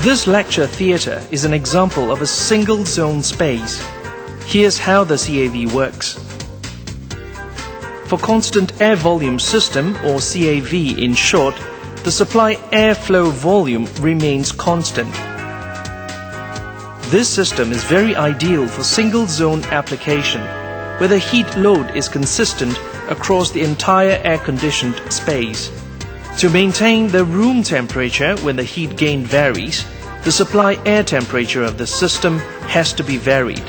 This lecture theatre is an example of a single zone space. Here's how the CAV works. For constant air volume system, or CAV in short, the supply airflow volume remains constant. This system is very ideal for single zone application, where the heat load is consistent across the entire air-conditioned space. To maintain the room temperature when the heat gain varies, the supply air temperature of the system has to be varied.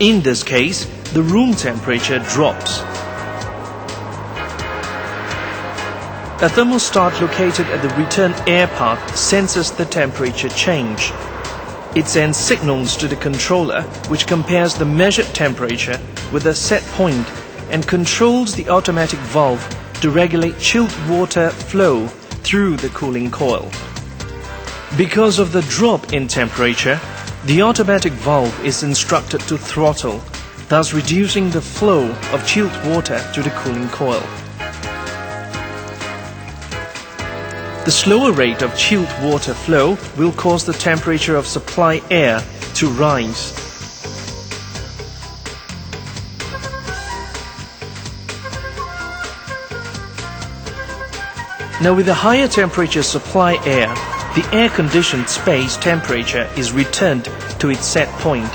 In this case, the room temperature drops. A thermostat located at the return air path senses the temperature change. It sends signals to the controller, which compares the measured temperature with a set point and controls the automatic valve to regulate chilled water flow through the cooling coil. Because of the drop in temperature, the automatic valve is instructed to throttle, thus reducing the flow of chilled water to the cooling coil. The slower rate of chilled water flow will cause the temperature of supply air to rise. Now, with the higher temperature supply air, the air-conditioned space temperature is returned to its set point.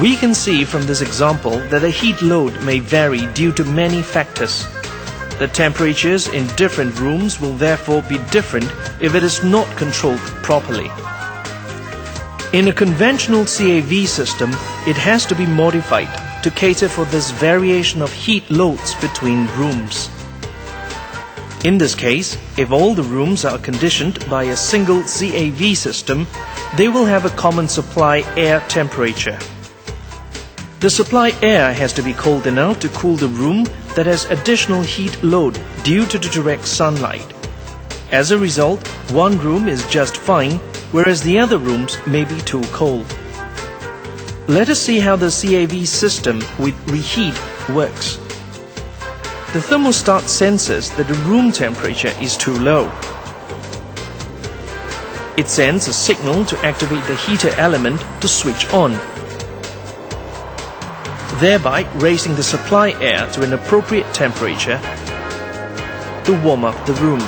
We can see from this example that the heat load may vary due to many factors. The temperatures in different rooms will therefore be different if it is not controlled properly. In a conventional CAV system, it has to be modified to cater for this variation of heat loads between rooms. In this case, if all the rooms are conditioned by a single CAV system, they will have a common supply air temperature. The supply air has to be cold enough to cool the room that has additional heat load due to the direct sunlight. As a result, one room is just fine, whereas the other rooms may be too cold. Let us see how the CAV system with reheat works. The thermostat senses that the room temperature is too low. It sends a signal to activate the heater element to switch on, thereby raising the supply air to an appropriate temperature to warm up the room.